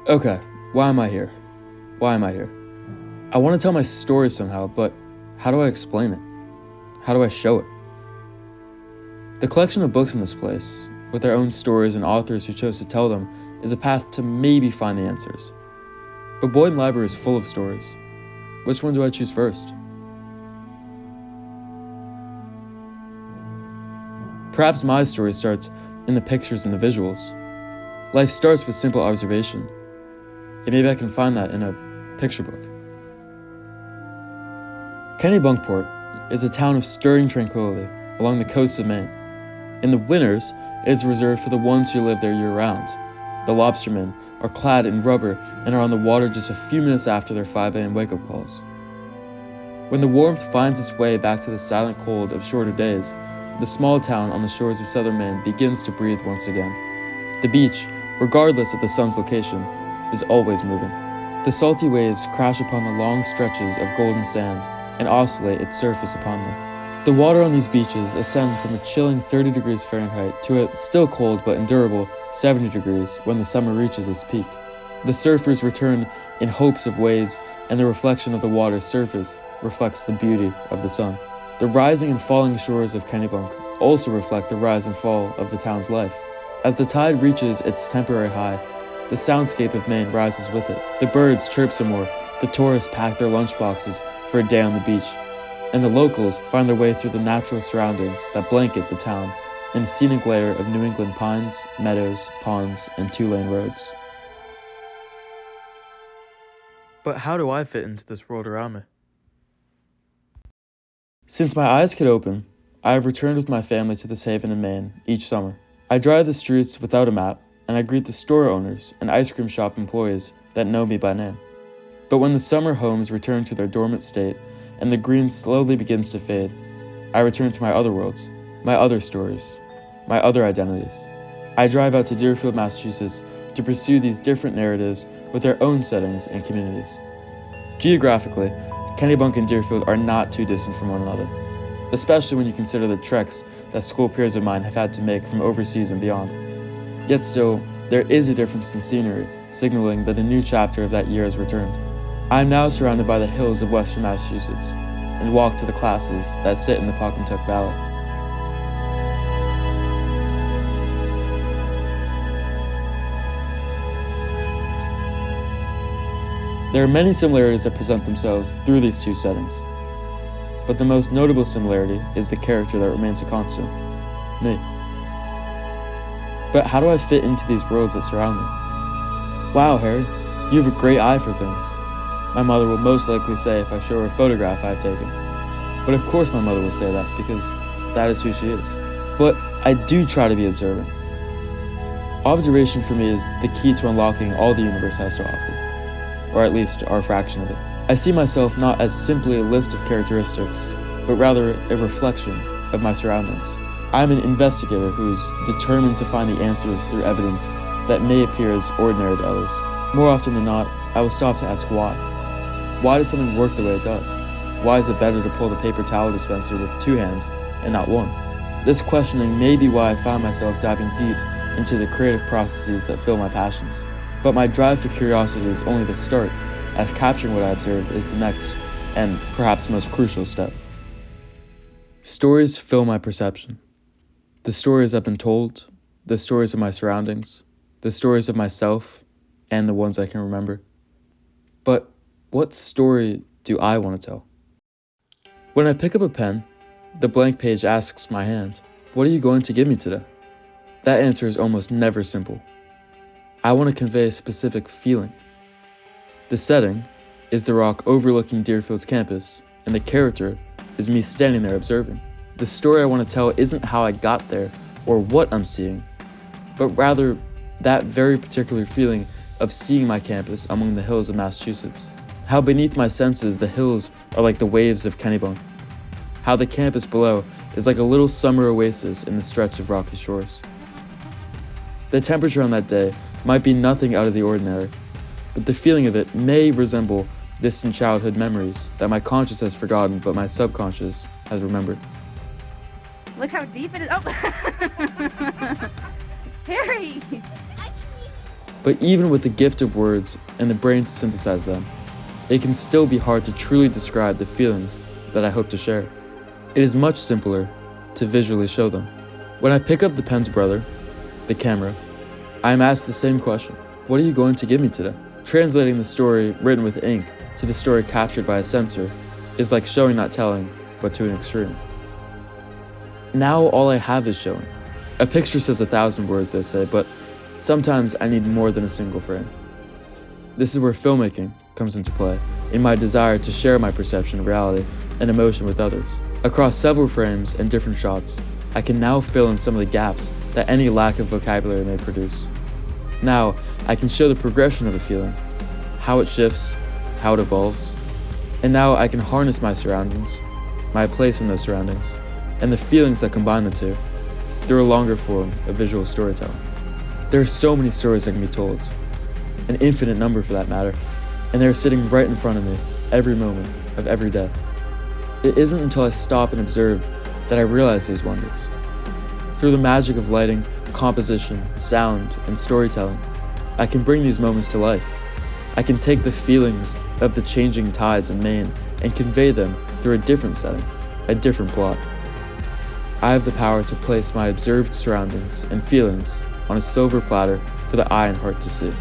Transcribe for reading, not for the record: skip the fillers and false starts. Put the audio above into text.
Okay, why am I here? Why am I here? I want to tell my story somehow, but how do I explain it? How do I show it? The collection of books in this place, with their own stories and authors who chose to tell them, is a path to maybe find the answers. But Boyden Library is full of stories. Which one do I choose first? Perhaps my story starts in the pictures and the visuals. Life starts with simple observation, and maybe I can find that in a picture book. Kennebunkport is a town of stirring tranquility along the coast of Maine. In the winters, it is reserved for the ones who live there year-round. The lobstermen are clad in rubber and are on the water just a few minutes after their 5 a.m. wake-up calls. When the warmth finds its way back to the silent cold of shorter days, the small town on the shores of southern Maine begins to breathe once again. The beach, regardless of the sun's location, is always moving. The salty waves crash upon the long stretches of golden sand and oscillate its surface upon them. The water on these beaches ascend from a chilling 30 degrees Fahrenheit to a still cold but endurable 70 degrees when the summer reaches its peak. The surfers return in hopes of waves, and the reflection of the water's surface reflects the beauty of the sun. The rising and falling shores of Kennebunk also reflect the rise and fall of the town's life. As the tide reaches its temporary high, the soundscape of Maine rises with it. The birds chirp some more, the tourists pack their lunchboxes for a day on the beach, and the locals find their way through the natural surroundings that blanket the town in a scenic layer of New England pines, meadows, ponds, and 2-lane roads. But how do I fit into this world around me? Since my eyes could open, I have returned with my family to this haven in Maine each summer. I drive the streets without a map, and I greet the store owners and ice cream shop employees that know me by name. But when the summer homes return to their dormant state and the green slowly begins to fade, I return to my other worlds, my other stories, my other identities. I drive out to Deerfield, Massachusetts to pursue these different narratives with their own settings and communities. Geographically, Kennebunk and Deerfield are not too distant from one another, especially when you consider the treks that school peers of mine have had to make from overseas and beyond. Yet still, there is a difference in scenery, signaling that a new chapter of that year has returned. I am now surrounded by the hills of western Massachusetts, and walk to the classes that sit in the Pawcatuck Valley. There are many similarities that present themselves through these two settings, but the most notable similarity is the character that remains a constant, me. But how do I fit into these worlds that surround me? Wow, Harry, you have a great eye for things, my mother will most likely say if I show her a photograph I've taken. But of course my mother will say that, because that is who she is. But I do try to be observant. Observation for me is the key to unlocking all the universe has to offer, or at least our fraction of it. I see myself not as simply a list of characteristics, but rather a reflection of my surroundings. I'm an investigator who's determined to find the answers through evidence that may appear as ordinary to others. More often than not, I will stop to ask why. Why does something work the way it does? Why is it better to pull the paper towel dispenser with 2 hands and not 1? This questioning may be why I found myself diving deep into the creative processes that fill my passions. But my drive for curiosity is only the start, as capturing what I observe is the next, and perhaps most crucial step. Stories fill my perception. The stories I've been told, the stories of my surroundings, the stories of myself, and the ones I can remember. But what story do I want to tell? When I pick up a pen, the blank page asks my hand, "What are you going to give me today?" That answer is almost never simple. I want to convey a specific feeling. The setting is the rock overlooking Deerfield's campus, and the character is me standing there observing. The story I want to tell isn't how I got there or what I'm seeing, but rather that very particular feeling of seeing my campus among the hills of Massachusetts. How beneath my senses the hills are like the waves of Kennebunk. How the campus below is like a little summer oasis in the stretch of rocky shores. The temperature on that day might be nothing out of the ordinary, but the feeling of it may resemble distant childhood memories that my conscious has forgotten but my subconscious has remembered. Look how deep it is. Oh! Harry! But even with the gift of words and the brain to synthesize them, it can still be hard to truly describe the feelings that I hope to share. It is much simpler to visually show them. When I pick up the pen's brother, the camera, I am asked the same question: what are you going to give me today? Translating the story written with ink to the story captured by a sensor is like showing not telling, but to an extreme. Now all I have is showing. A picture says 1,000 words, they say, but sometimes I need more than a single frame. This is where filmmaking comes into play, in my desire to share my perception of reality and emotion with others. Across several frames and different shots, I can now fill in some of the gaps that any lack of vocabulary may produce. Now, I can show the progression of a feeling, how it shifts, how it evolves, and now I can harness my surroundings, my place in those surroundings, and the feelings that combine the two through a longer form of visual storytelling. There are so many stories that can be told, an infinite number for that matter, and they are sitting right in front of me every moment of every day. It isn't until I stop and observe that I realize these wonders. Through the magic of lighting, composition, sound, and storytelling, I can bring these moments to life. I can take the feelings of the changing tides in Maine and convey them through a different setting, a different plot. I have the power to place my observed surroundings and feelings on a silver platter for the eye and heart to see.